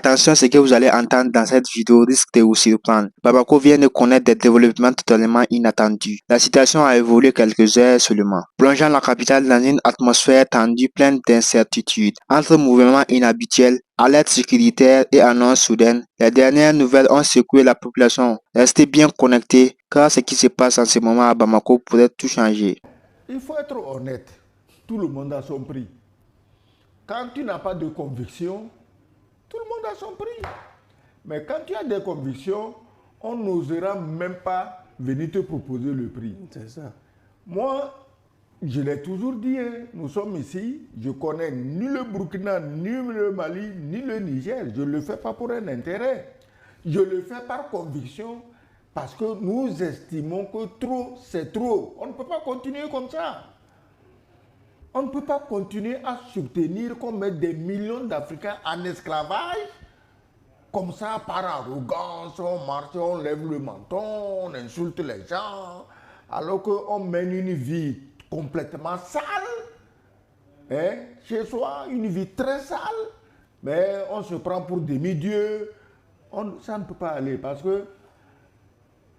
Attention, ce que vous allez entendre dans cette vidéo risque de vous surprendre. Bamako vient de connaître des développements totalement inattendus. La situation a évolué quelques heures seulement, plongeant la capitale dans une atmosphère tendue pleine d'incertitudes. Entre mouvements inhabituels, alertes sécuritaires et annonces soudaines, les dernières nouvelles ont secoué la population. Restez bien connectés car ce qui se passe en ce moment à Bamako pourrait tout changer. Il faut être honnête. Tout le monde a son prix. Quand tu n'as pas de conviction, tout le monde a son prix. Mais quand tu as des convictions, on n'osera même pas venir te proposer le prix. C'est ça. Moi, je l'ai toujours dit, hein, nous sommes ici, je connais ni le Burkina, ni le Mali, ni le Niger. Je ne le fais pas pour un intérêt. Je le fais par conviction parce que nous estimons que trop, c'est trop. On ne peut pas continuer comme ça. On ne peut pas continuer à soutenir qu'on met des millions d'Africains en esclavage, comme ça, par arrogance, on marche, on lève le menton, on insulte les gens, alors qu'on mène une vie complètement sale, hein, chez soi, une vie très sale, mais on se prend pour demi-dieu. Ça ne peut pas aller parce que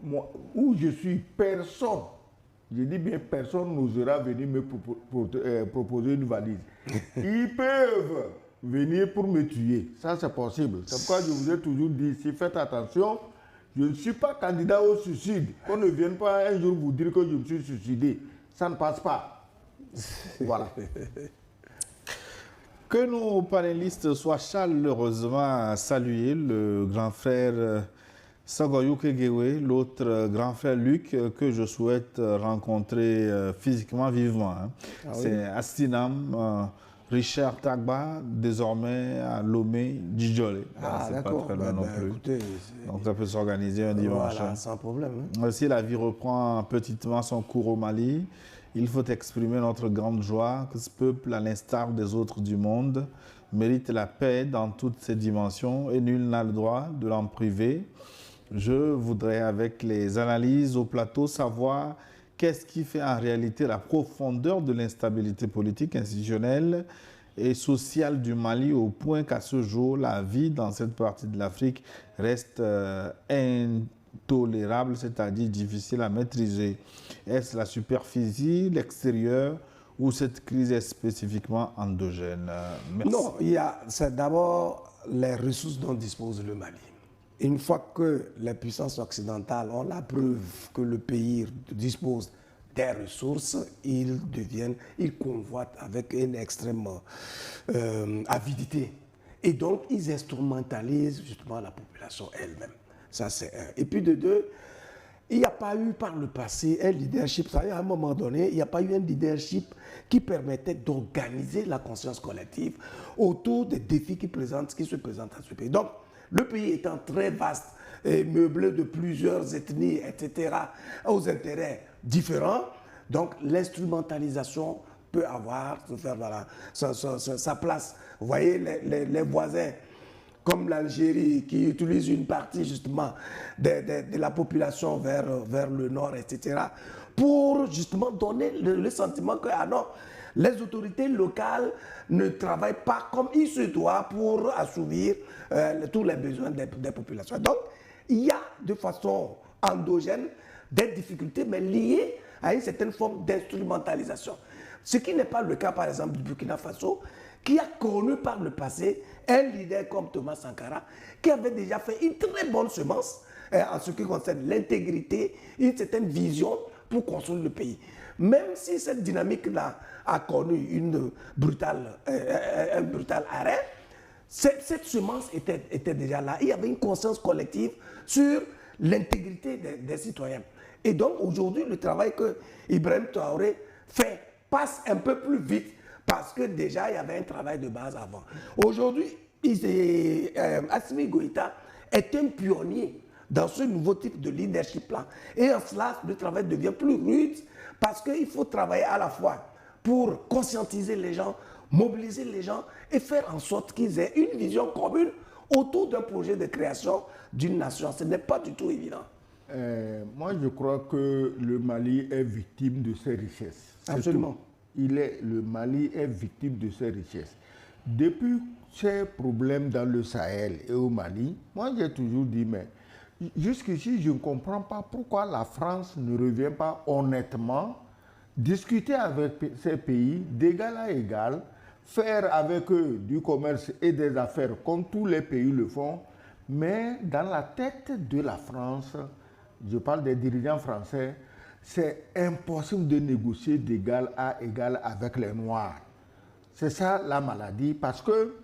moi, où je suis, personne. Je dis bien, personne n'osera venir me proposer une valise. Ils peuvent venir pour me tuer. Ça, c'est possible. C'est pourquoi je vous ai toujours dit, si faites attention, je ne suis pas candidat au suicide. Qu'on ne vienne pas un jour vous dire que je me suis suicidé. Ça ne passe pas. Voilà. Que nos panélistes soient chaleureusement salués, le grand frère Sagoyou Kegewe, l'autre grand frère Luc, que je souhaite rencontrer physiquement, vivement. Hein. Ah, c'est oui. Astinam, Richard Tagba, désormais à Lomé, Djidjolé. Ah, c'est pas très loin non plus. Écoutez, donc ça peut s'organiser un dimanche. Voilà, sans problème. Hein. Si la vie reprend petitement son cours au Mali, il faut exprimer notre grande joie que ce peuple, à l'instar des autres du monde, mérite la paix dans toutes ses dimensions et nul n'a le droit de l'en priver. Je voudrais, avec les analyses au plateau, savoir qu'est-ce qui fait en réalité la profondeur de l'instabilité politique, institutionnelle et sociale du Mali, au point qu'à ce jour, la vie dans cette partie de l'Afrique reste intolérable, c'est-à-dire difficile à maîtriser. Est-ce la superficie, l'extérieur, ou cette crise est spécifiquement endogène? Merci. Non, c'est d'abord les ressources dont dispose le Mali. Une fois que les puissances occidentales ont la preuve que le pays dispose des ressources, ils convoitent avec une extrême avidité. Et donc, ils instrumentalisent justement la population elle-même. Ça, c'est un. Et puis de deux, il n'y a pas eu par le passé un leadership, à un moment donné, il n'y a pas eu un leadership qui permettait d'organiser la conscience collective autour des défis qui se présentent à ce pays. Donc, le pays étant très vaste et meublé de plusieurs ethnies, etc., aux intérêts différents, donc l'instrumentalisation peut avoir sa place. Vous voyez, les voisins, comme l'Algérie, qui utilise une partie justement de la population vers le nord, etc., pour justement donner le sentiment que, ah non, les autorités locales ne travaillent pas comme il se doit pour assouvir tous les besoins des populations. Donc, il y a de façon endogène des difficultés, mais liées à une certaine forme d'instrumentalisation. Ce qui n'est pas le cas, par exemple, du Burkina Faso, qui a connu par le passé un leader comme Thomas Sankara, qui avait déjà fait une très bonne semence en ce qui concerne l'intégrité, une certaine vision pour construire le pays. Même si cette dynamique-là a connu un brutal arrêt, cette semence était déjà là. Il y avait une conscience collective sur l'intégrité des citoyens. Et donc aujourd'hui, le travail que Ibrahim Traoré fait passe un peu plus vite parce que déjà il y avait un travail de base avant. Aujourd'hui, Assimi Goïta est un pionnier dans ce nouveau type de leadership-là. Et en cela, le travail devient plus rude parce qu'il faut travailler à la fois pour conscientiser les gens, mobiliser les gens et faire en sorte qu'ils aient une vision commune autour d'un projet de création d'une nation. Ce n'est pas du tout évident. Moi, je crois que le Mali est victime de ses richesses. Absolument. Le Mali est victime de ses richesses. depuis ces problèmes dans le Sahel et au Mali, moi j'ai toujours dit, mais jusqu'ici, je ne comprends pas pourquoi la France ne revient pas honnêtement discuter avec ces pays d'égal à égal, faire avec eux du commerce et des affaires comme tous les pays le font, mais dans la tête de la France, je parle des dirigeants français, c'est impossible de négocier d'égal à égal avec les Noirs. C'est ça la maladie, parce que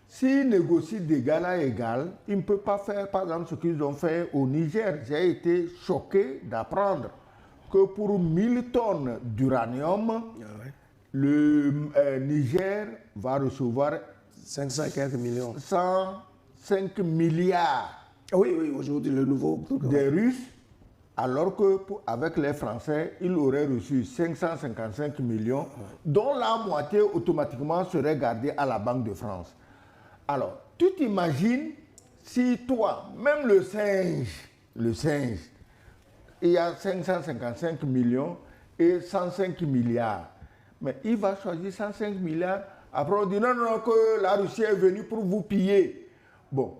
s'ils négocient d'égal à égal, ils ne peuvent pas faire, par exemple, ce qu'ils ont fait au Niger. J'ai été choqué d'apprendre que pour 1000 tonnes d'uranium, le Niger va recevoir 500 et quelques millions. 105 milliards Oui, aujourd'hui, le nouveau truc. des Russes, alors qu'avec les Français, ils auraient reçu 555 millions, dont la moitié automatiquement serait gardée à la Banque de France. Alors, tu t'imagines si toi, même le singe, il y a 555 millions et 105 milliards. Mais il va choisir 105 milliards. Après, on dit non, que la Russie est venue pour vous piller. Bon,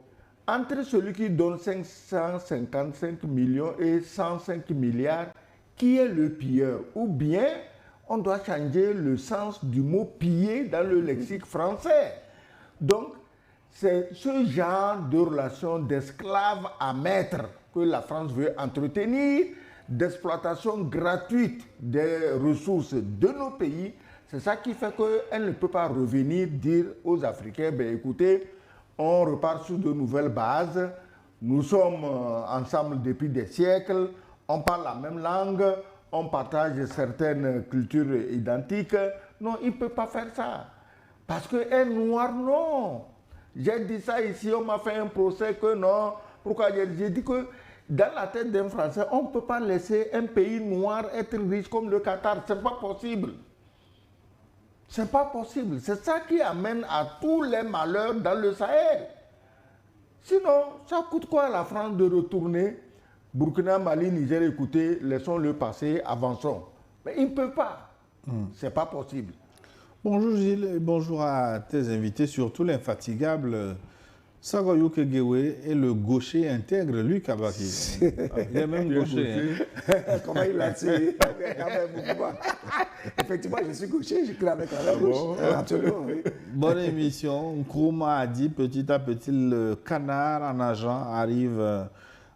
entre celui qui donne 555 millions et 105 milliards, qui est le pilleur? Ou bien, on doit changer le sens du mot piller dans le lexique français. Donc, c'est ce genre de relation d'esclave à maître que la France veut entretenir, d'exploitation gratuite des ressources de nos pays. C'est ça qui fait qu'elle ne peut pas revenir dire aux Africains, ben écoutez, on repart sur de nouvelles bases, nous sommes ensemble depuis des siècles, on parle la même langue, on partage certaines cultures identiques. Non, il ne peut pas faire ça. Parce qu'un noir, non. J'ai dit ça ici, on m'a fait un procès que non. Pourquoi? J'ai dit que dans la tête d'un Français, on ne peut pas laisser un pays noir être riche comme le Qatar. Ce n'est pas possible. C'est pas possible. C'est ça qui amène à tous les malheurs dans le Sahel. Sinon, ça coûte quoi à la France de retourner Burkina, Mali, Niger, écoutez, laissons-le passer, avançons. Mais ils ne peuvent pas. C'est pas possible. Bonjour Gilles et bonjour à tes invités, surtout l'infatigable Sagoyou Kegewe et le gaucher intègre Luc Abaki. Il est même gaucher. Comment il l'a tiré? Effectivement, je suis gaucher, j'écris avec la gauche. Absolument, oui. Bonne émission. Nkrumah a dit petit à petit le canard en argent arrive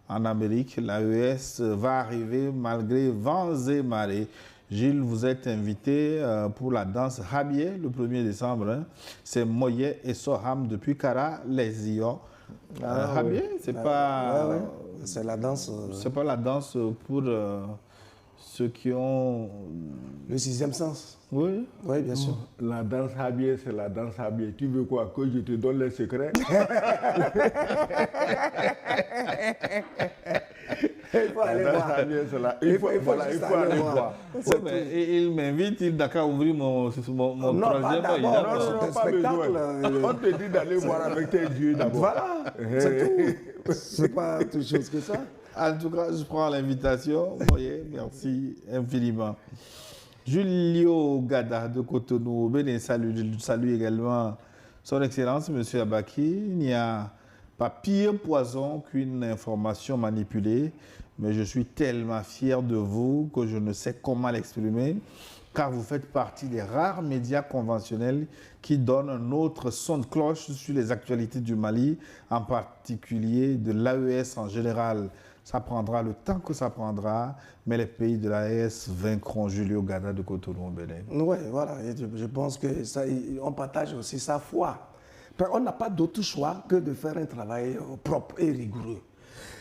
en Amérique. L'AES va arriver malgré vents et marées. Gilles, vous êtes invité pour la danse Rabier le 1er décembre. Hein. C'est Moyet et Soham depuis Kara, les Ions. Rabier, c'est pas... Ouais. C'est la danse... C'est pas la danse pour ceux qui ont... Le sixième sens. Oui. Oui, bien sûr. La danse Rabier, c'est la danse Rabier. Tu veux quoi? Que je te donne les secrets? Il faut aller voir. Il faut aller voir. Il m'invite, il n'a qu'à ouvrir mon troisième œil. Non, pas besoin. On te dit d'aller voir avec tes yeux d'abord. Voilà, c'est tout. C'est pas autre chose que ça. En tout cas, je prends l'invitation. Merci infiniment. Julio Gada de Cotonou, salue également son Excellence, M. Abaki. Il n'y a pas pire poison qu'une information manipulée, mais je suis tellement fier de vous que je ne sais comment l'exprimer, car vous faites partie des rares médias conventionnels qui donnent un autre son de cloche sur les actualités du Mali, en particulier de l'AES en général. Ça prendra le temps que ça prendra, mais les pays de l'AES vaincront. Julio Gada de Cotonou au Bénin. Oui, voilà. Je pense que ça, on partage aussi sa foi. On n'a pas d'autre choix que de faire un travail propre et rigoureux.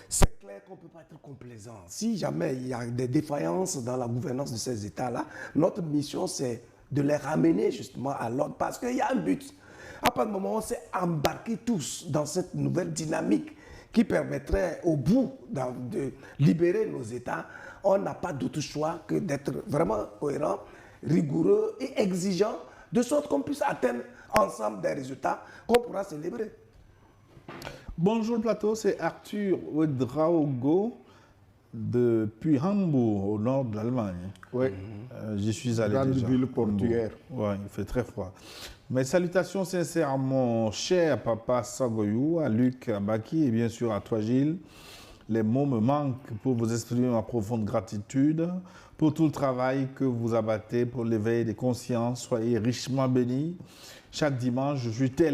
C'est clair qu'on ne peut pas être complaisant. Si jamais il y a des défaillances dans la gouvernance de ces États-là, notre mission, c'est de les ramener justement à l'ordre parce qu'il y a un but. À partir du moment où on s'est embarqués tous dans cette nouvelle dynamique qui permettrait au bout de libérer nos États, on n'a pas d'autre choix que d'être vraiment cohérent, rigoureux et exigeant, de sorte qu'on puisse atteindre ensemble des résultats qu'on pourra célébrer. Bonjour le plateau, c'est Arthur Ouedraogo. depuis Hambourg, au nord de l'Allemagne. Oui. J'y suis allé Grande déjà. ville portuaire. Oui, il fait très froid. Mes salutations sincères à mon cher papa Sagoyou, à Luc, à Baki et bien sûr à toi Gilles. Les mots me manquent pour vous exprimer ma profonde gratitude pour tout le travail que vous abattez pour l'éveil des consciences. Soyez richement bénis. Chaque dimanche, je suis tel